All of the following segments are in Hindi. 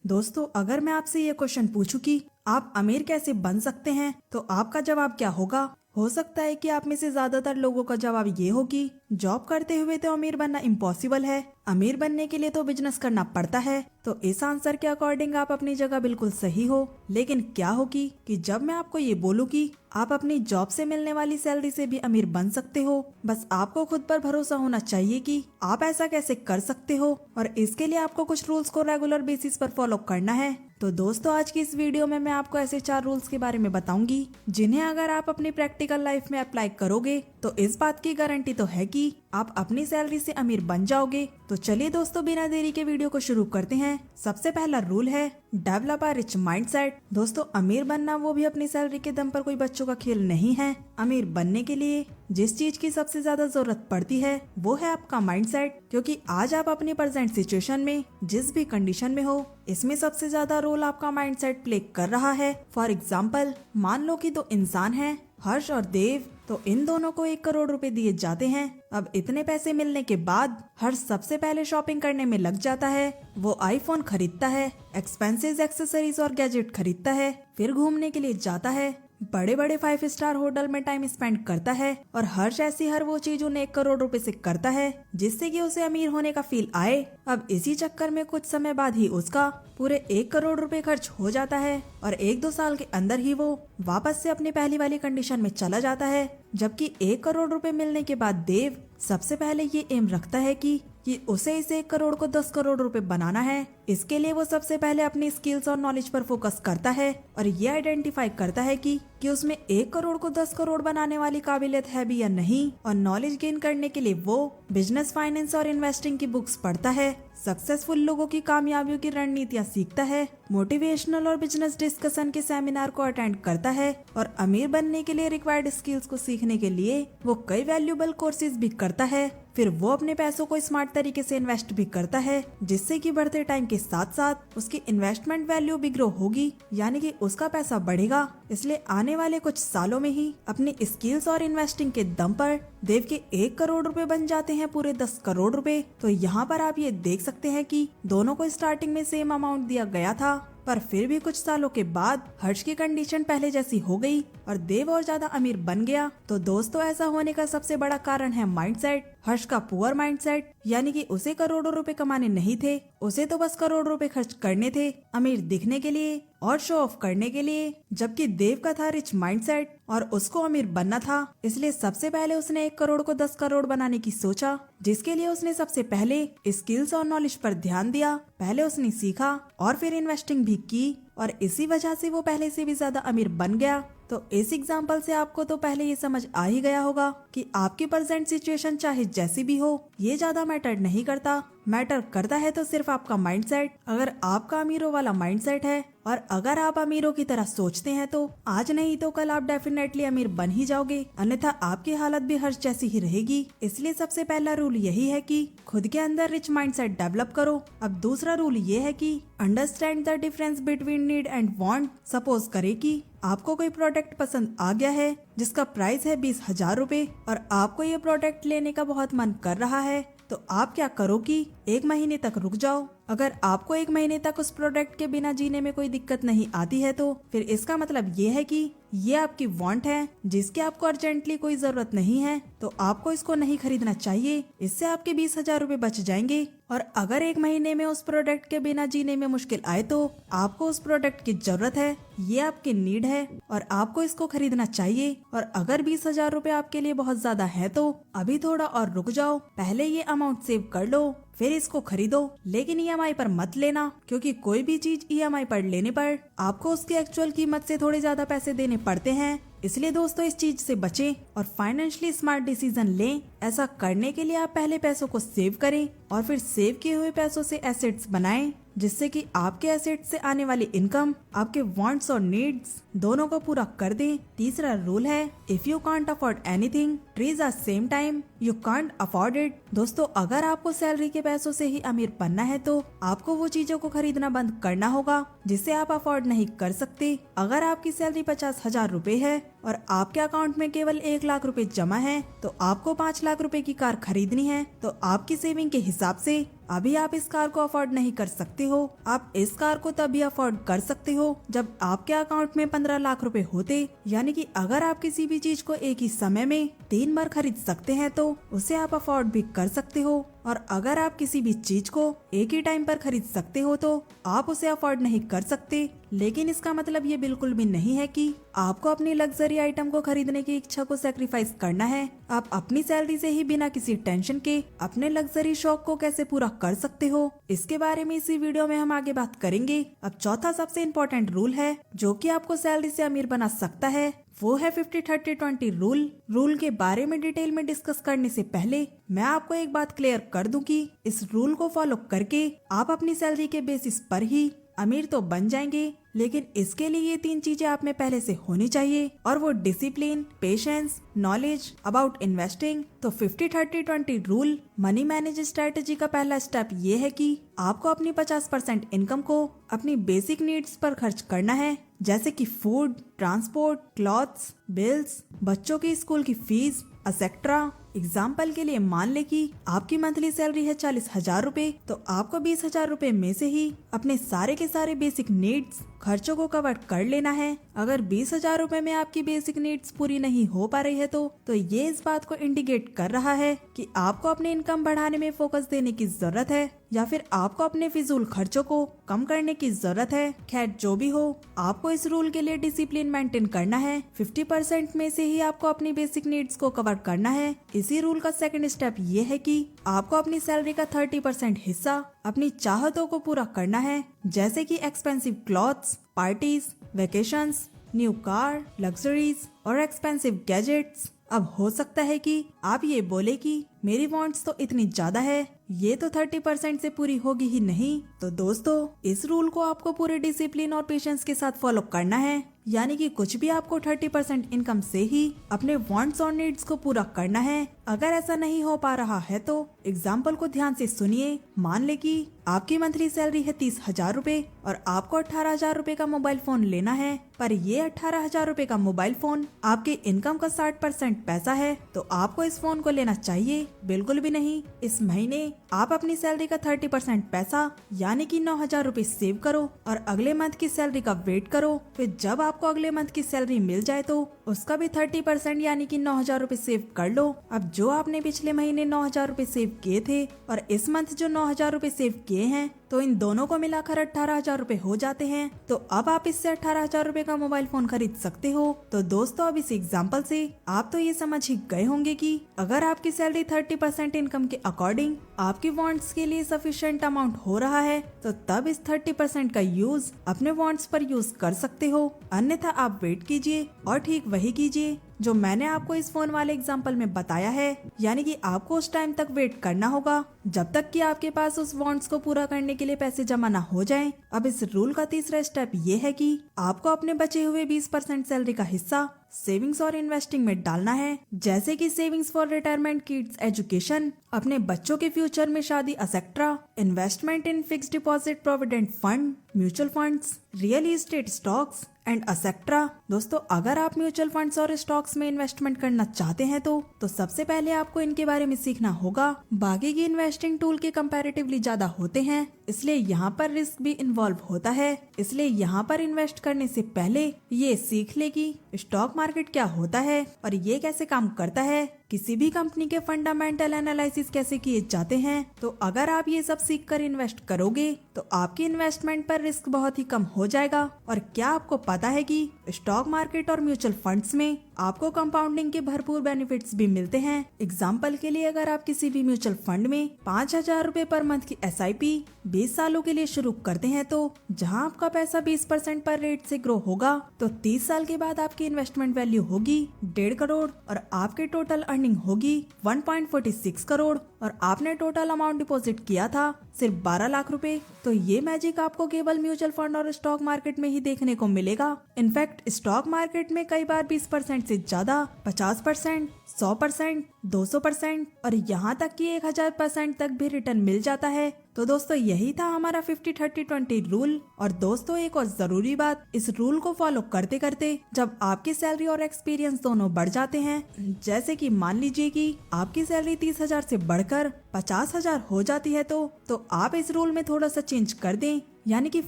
दोस्तों, अगर मैं आपसे ये क्वेश्चन पूछूं कि आप अमीर कैसे बन सकते हैं, तो आपका जवाब क्या होगा? हो सकता है कि आप में से ज्यादातर लोगों का जवाब ये हो कि जॉब करते हुए तो अमीर बनना इम्पॉसिबल है, अमीर बनने के लिए तो बिजनेस करना पड़ता है। तो इस आंसर के अकॉर्डिंग आप अपनी जगह बिल्कुल सही हो। लेकिन क्या हो कि जब मैं आपको ये बोलूं कि आप अपनी जॉब से मिलने वाली सैलरी से भी अमीर बन सकते हो, बस आपको खुद पर भरोसा होना चाहिए कि आप ऐसा कैसे कर सकते हो, और इसके लिए आपको कुछ रूल्स को रेगुलर बेसिस पर फॉलो करना है। तो दोस्तों, आज की इस वीडियो में मैं आपको ऐसे 4 रूल्स के बारे में बताऊंगी जिन्हें अगर आप अपनी प्रैक्टिकल लाइफ में अप्लाई करोगे तो इस बात की गारंटी तो है कि आप अपनी सैलरी से अमीर बन जाओगे। तो चलिए दोस्तों, बिना देरी के वीडियो को शुरू करते हैं। सबसे पहला रूल है डेवलप अ रिच माइंडसेट। दोस्तों, अमीर बनना वो भी अपनी सैलरी के दम पर कोई बच्चों का खेल नहीं है। अमीर बनने के लिए जिस चीज की सबसे ज्यादा जरूरत पड़ती है वो है आपका माइंडसेट, क्योंकि आज आप अपनी प्रेजेंट सिचुएशन में जिस भी कंडीशन में हो, इसमें सबसे ज्यादा रोल आपका माइंडसेट प्ले कर रहा है। फॉर एग्जाम्पल, मान लो कि 2 इंसान हैं, हर्ष और देव। तो इन दोनों को 1 करोड़ रुपए दिए जाते हैं। अब इतने पैसे मिलने के बाद हर्ष सबसे पहले शॉपिंग करने में लग जाता है। वो आईफोन खरीदता है, एक्सपेंसिव एक्सेसरीज और गैजेट खरीदता है, फिर घूमने के लिए जाता है, बड़े बड़े 5 स्टार होटल में टाइम स्पेंड करता है। और हर्ष ऐसी हर वो चीज उन्हें 1 करोड़ रुपए से करता है जिससे कि उसे अमीर होने का फील आए। अब इसी चक्कर में कुछ समय बाद ही उसका पूरे 1 करोड़ रुपए खर्च हो जाता है और 1-2 साल के अंदर ही वो वापस से अपनी पहली वाली कंडीशन में चला जाता है। जबकि 1 करोड़ रुपए मिलने के बाद देव सबसे पहले ये एम रखता है कि उसे इस 1 करोड़ को 10 करोड़ रुपए बनाना है। इसके लिए वो सबसे पहले अपनी स्किल्स और नॉलेज पर फोकस करता है और ये आइडेंटिफाई करता है कि उसमें 1 करोड़ को 10 करोड़ बनाने वाली काबिलियत है भी या नहीं। और नॉलेज गेन करने के लिए वो बिजनेस, फाइनेंस और इन्वेस्टिंग की बुक्स पढ़ता है, सक्सेसफुल लोगों की कामयाबियों की रणनीतियाँ सीखता है, मोटिवेशनल और बिजनेस डिस्कशन के सेमिनार को अटेंड करता है और अमीर बनने के लिए रिक्वायर्ड स्किल्स को सीखने के लिए वो कई वैल्यूएबल कोर्सेज भी करता है। फिर वो अपने पैसों को स्मार्ट तरीके से इन्वेस्ट भी करता है, जिससे कि बढ़ते टाइम के साथ साथ उसकी इन्वेस्टमेंट वैल्यू भी ग्रो होगी, यानी कि उसका पैसा बढ़ेगा। इसलिए आने वाले कुछ सालों में ही अपनी स्किल्स और इन्वेस्टिंग के दम पर देव के 1 करोड़ रुपए बन जाते हैं पूरे 10 करोड़ रुपए। तो यहाँ पर आप ये देख सकते हैं कि दोनों को स्टार्टिंग में सेम अमाउंट दिया गया था, पर फिर भी कुछ सालों के बाद हर्ष की कंडीशन पहले जैसी हो गई और देव और ज्यादा अमीर बन गया। तो दोस्तों, ऐसा होने का सबसे बड़ा कारण है माइंडसेट। हर्ष का पुअर माइंडसेट, यानी कि उसे करोड़ों रुपए कमाने नहीं थे, उसे तो बस करोड़ रुपए खर्च करने थे अमीर दिखने के लिए और शो ऑफ करने के लिए। जबकि देव का था रिच माइंडसेट और उसको अमीर बनना था, इसलिए सबसे पहले उसने 1 करोड़ को 10 करोड़ बनाने की सोचा, जिसके लिए उसने सबसे पहले स्किल्स और नॉलेज पर ध्यान दिया। पहले उसने सीखा और फिर इन्वेस्टिंग भी की और इसी वजह से वो पहले से भी ज्यादा अमीर बन गया। तो इस एग्जाम्पल से आपको तो पहले ये समझ आ ही गया होगा कि आपकी प्रेजेंट सिचुएशन चाहे जैसी भी हो, ये ज्यादा मैटर नहीं करता। मैटर करता है तो सिर्फ आपका माइंडसेट। अगर आपका अमीरों वाला माइंडसेट है और अगर आप अमीरों की तरह सोचते हैं तो आज नहीं तो कल आप डेफिनेटली अमीर बन ही जाओगे, अन्यथा आपकी हालत भी हर्ष जैसी ही रहेगी। इसलिए सबसे पहला रूल यही है कि खुद के अंदर रिच माइंडसेट डेवलप करो। अब दूसरा रूल ये है कि understand the difference between need and want. Suppose करे कि आपको कोई प्रोडक्ट पसंद आ गया है जिसका प्राइस है 20,000 रुपए और आपको ये प्रोडक्ट लेने का बहुत मन कर रहा है, तो आप क्या करो कि 1 महीने तक रुक जाओ। अगर आपको 1 महीने तक उस प्रोडक्ट के बिना जीने में कोई दिक्कत नहीं आती है तो फिर इसका मतलब ये है कि ये आपकी वांट है जिसकी आपको अर्जेंटली कोई जरूरत नहीं है, तो आपको इसको नहीं खरीदना चाहिए। इससे आपके 20,000 रुपए बच जाएंगे। और अगर 1 महीने में उस प्रोडक्ट के बिना जीने में मुश्किल आए तो आपको उस प्रोडक्ट की जरूरत है, ये आपकी नीड है और आपको इसको खरीदना चाहिए। और अगर 20,000 रुपए आपके लिए बहुत ज्यादा है तो अभी थोड़ा और रुक जाओ, पहले ये अमाउंट सेव कर लो, फिर इसको खरीदो। लेकिन ईएमआई पर मत लेना, क्योंकि कोई भी चीज ईएमआई पर लेने पर आपको उसकी एक्चुअल कीमत से थोड़े ज्यादा पैसे देने पड़ते हैं। इसलिए दोस्तों, इस चीज से बचें और फाइनेंशियली स्मार्ट डिसीजन लें। ऐसा करने के लिए आप पहले पैसों को सेव करें और फिर सेव किए हुए पैसों से एसेट्स बनाएं, जिससे कि आपके एसेट से आने वाली इनकम आपके वांट्स और नीड्स दोनों को पूरा कर दे। तीसरा रूल है if you can't afford anything trees at same time you can't afford it. दोस्तों, अगर आपको सैलरी के पैसों से ही अमीर बनना है तो आपको वो चीजों को खरीदना बंद करना होगा जिसे आप अफोर्ड नहीं कर सकते। अगर आपकी सैलरी 50,000 रुपए है और आपके अकाउंट में केवल 1 लाख रुपए जमा है, तो आपको 5 लाख रुपए की कार खरीदनी है, तो आपकी सेविंग के हिसाब से अभी आप इस कार को अफोर्ड नहीं कर सकते हो। आप इस कार को तभी अफोर्ड कर सकते हो जब आपके अकाउंट में 15 लाख रुपए होते। यानी कि अगर आप किसी भी चीज को एक ही समय में 3 बार खरीद सकते हैं तो उसे आप अफोर्ड भी कर सकते हो। और अगर आप किसी भी चीज को एक ही टाइम पर खरीद सकते हो तो आप उसे अफोर्ड नहीं कर सकते। लेकिन इसका मतलब ये बिल्कुल भी नहीं है कि आपको अपनी लग्जरी आइटम को खरीदने की इच्छा को सैक्रिफाइस करना है। आप अपनी सैलरी से ही बिना किसी टेंशन के अपने लग्जरी शौक को कैसे पूरा कर सकते हो, इसके बारे में इसी वीडियो में हम आगे बात करेंगे। अब चौथा सबसे इम्पोर्टेंट रूल है जो कि आपको सैलरी से अमीर बना सकता है, वो है 50-30-20 रूल के बारे में डिटेल में डिस्कस करने से पहले मैं आपको एक बात क्लियर कर दूं कि इस रूल को फॉलो करके आप अपनी सैलरी के बेसिस पर ही अमीर तो बन जाएंगे, लेकिन इसके लिए ये 3 चीजें आप में पहले से होनी चाहिए, और वो discipline, patience, knowledge about investing. तो 50-30-20 रूल मनी मैनेज स्ट्रेटेजी का पहला स्टेप ये है कि आपको अपनी 50% इनकम को अपनी बेसिक नीड्स पर खर्च करना है, जैसे कि फूड, ट्रांसपोर्ट, क्लॉथ्स, बिल्स, बच्चों की स्कूल की फीस एक्सेट्रा। एग्जाम्पल के लिए मान ले कि आपकी मंथली सैलरी है 40,000 रुपए, तो आपको 20,000 रुपए में से ही अपने सारे के सारे बेसिक नीड्स खर्चों को कवर कर लेना है। अगर 20,000 रुपए में आपकी बेसिक नीड्स पूरी नहीं हो पा रही है तो ये इस बात को इंडिकेट कर रहा है कि आपको अपनी इनकम बढ़ाने में फोकस देने की जरूरत है, या फिर आपको अपने फिजूल खर्चों को कम करने की जरूरत है। खैर जो भी हो, आपको इस रूल के लिए डिसिप्लिन मेंटेन करना है। 50% में से ही आपको अपनी बेसिक नीड्स को कवर करना है। इसी रूल का सेकंड स्टेप ये है कि आपको अपनी सैलरी का 30% हिस्सा अपनी चाहतों को पूरा करना है, जैसे कि expensive clothes, parties, vacations, new car, luxuries और एक्सपेंसिव गैजेट्स। अब हो सकता है कि आप ये बोले कि मेरी वांट्स तो इतनी ज्यादा है, ये तो 30% से पूरी होगी ही नहीं। तो दोस्तों, इस रूल को आपको पूरे डिसिप्लिन और पेशेंस के साथ फॉलो करना है, यानी कि कुछ भी आपको 30% इनकम से ही अपने वांट्स और नीड्स को पूरा करना है। अगर ऐसा नहीं हो पा रहा है तो एग्जाम्पल को ध्यान से सुनिए। मान ले कि आपकी मंथली सैलरी है 30,000 रुपए और आपको 18,000 रुपए का मोबाइल फोन लेना है, पर ये 18,000 रुपए का मोबाइल फोन आपके इनकम का 60% पैसा है, तो आपको इस फोन को लेना चाहिए? बिल्कुल भी नहीं। इस महीने आप अपनी सैलरी का 30% पैसा यानी कि 9,000 रुपए सेव करो और अगले मंथ की सैलरी का वेट करो। फिर जब आपको अगले मंथ की सैलरी मिल जाए तो उसका भी 30% यानी कि 9,000 रुपए सेव कर लो। अब जो आपने पिछले महीने 9,000 रुपए सेव किए थे और इस मंथ जो 9,000 रुपए सेव किए हैं, तो इन दोनों को मिलाकर 18,000 रुपए हो जाते हैं। तो अब आप इससे 18,000 रुपए का मोबाइल फोन खरीद सकते हो। तो दोस्तों, अब इस एग्जाम्पल से आप तो ये समझ ही गए होंगे कि अगर आपकी सैलरी 30% इनकम के अकॉर्डिंग आपकी वांट्स के लिए सफिशिएंट अमाउंट हो रहा है, तो तब इस 30% का यूज अपने वांट्स पर यूज कर सकते हो। अन्यथा आप वेट कीजिए और ठीक वही कीजिए जो मैंने आपको इस फोन वाले एग्जाम्पल में बताया है, यानी कि आपको उस टाइम तक वेट करना होगा जब तक कि आपके पास उस वांट्स को पूरा करने के लिए पैसे जमा ना हो जाएं। अब इस रूल का तीसरा स्टेप ये है कि आपको अपने बचे हुए 20% सैलरी का हिस्सा सेविंग्स और इन्वेस्टिंग में डालना है, जैसे कि savings for retirement, kids education, अपने बच्चों के फ्यूचर में शादी etcetera, investment in fixed deposit, provident fund, mutual funds, real estate stocks and etcetera. दोस्तों, अगर आप म्यूचुअल फंड्स और स्टॉक्स में इन्वेस्टमेंट करना चाहते हैं तो सबसे पहले आपको इनके बारे में सीखना होगा। बाकी की इन्वेस्टिंग टूल के कंपैरेटिवली ज्यादा होते हैं, इसलिए यहाँ पर रिस्क भी इन्वॉल्व होता है। इसलिए यहाँ पर इन्वेस्ट करने से पहले ये सीख ले कि स्टॉक मार्केट क्या होता है और ये कैसे काम करता है, किसी भी कंपनी के फंडामेंटल एनालिसिस कैसे किए जाते हैं। तो अगर आप ये सब सीख कर इन्वेस्ट करोगे तो आपकी इन्वेस्टमेंट पर रिस्क बहुत ही कम हो जाएगा। और क्या आपको पता है कि स्टॉक मार्केट और म्यूचुअल फंड्स में आपको कंपाउंडिंग के भरपूर बेनिफिट्स भी मिलते हैं। एग्जाम्पल के लिए, अगर आप किसी भी म्यूचुअल फंड में 5,000 रुपए पर मंथ की SIP 20 सालों के लिए शुरू करते हैं, तो जहां आपका पैसा 20% पर रेट से ग्रो होगा, तो 30 साल के बाद आपकी इन्वेस्टमेंट वैल्यू होगी 1.5 करोड़ और आपके टोटल अर्निंग होगी 1.46 करोड़ और आपने टोटल अमाउंट डिपॉजिट किया था सिर्फ 12 लाख रुपए। तो ये मैजिक आपको केवल म्यूचुअल फंड और स्टॉक मार्केट में ही देखने को मिलेगा। इनफैक्ट स्टॉक मार्केट में कई बार 20% से ज्यादा, 50%, 100%, 200% और यहाँ तक कि 1000% तक भी रिटर्न मिल जाता है। तो दोस्तों यही था हमारा 50-30-20 रूल। और दोस्तों एक और जरूरी बात, इस रूल को फॉलो करते करते जब आपकी सैलरी और एक्सपीरियंस दोनों बढ़ जाते हैं, जैसे कि मान लीजिए कि आपकी सैलरी 30,000 से बढ़कर 50,000 हो जाती है, तो आप इस रूल में थोड़ा सा चेंज कर दें, यानी कि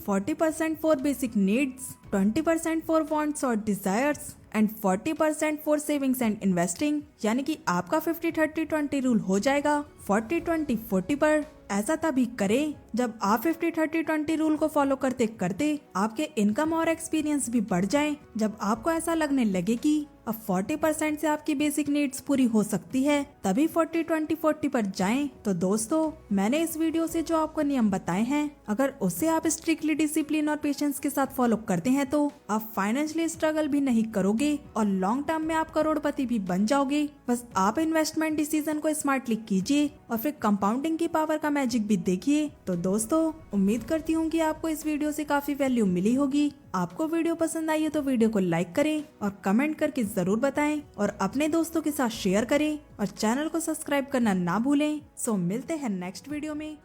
40% for basic needs, 20% for wants और desires and 40% for savings and investing. यानी कि आपका 50-30-20 रूल हो जाएगा 40-20-40 पर। ऐसा तभी करें जब आप 50-30-20 रूल को फॉलो करते करते आपके इनकम और एक्सपीरियंस भी बढ़ जाएं। जब आपको ऐसा लगने लगे कि अब 40% से आपकी बेसिक नीड्स पूरी हो सकती है, तभी 40-20-40 पर जाएं। तो दोस्तों मैंने इस वीडियो से जो आपको नियम बताए हैं, अगर उससे आप स्ट्रिक्टली डिसिप्लिन और पेशेंस के साथ फॉलो करते हैं तो आप फाइनेंशियली स्ट्रगल भी नहीं करोगे और लॉन्ग टर्म में आप करोड़पति भी बन जाओगे। बस आप इन्वेस्टमेंट डिसीजन को स्मार्टली कीजिए और फिर कंपाउंडिंग की पावर का मैजिक भी देखिए। तो दोस्तों उम्मीद करती हूँ कि आपको इस वीडियो से काफी वैल्यू मिली होगी। आपको वीडियो पसंद आई है तो वीडियो को लाइक करें और कमेंट करके जरूर बताएं और अपने दोस्तों के साथ शेयर करें और चैनल को सब्सक्राइब करना ना भूलें। सो मिलते हैं नेक्स्ट वीडियो में।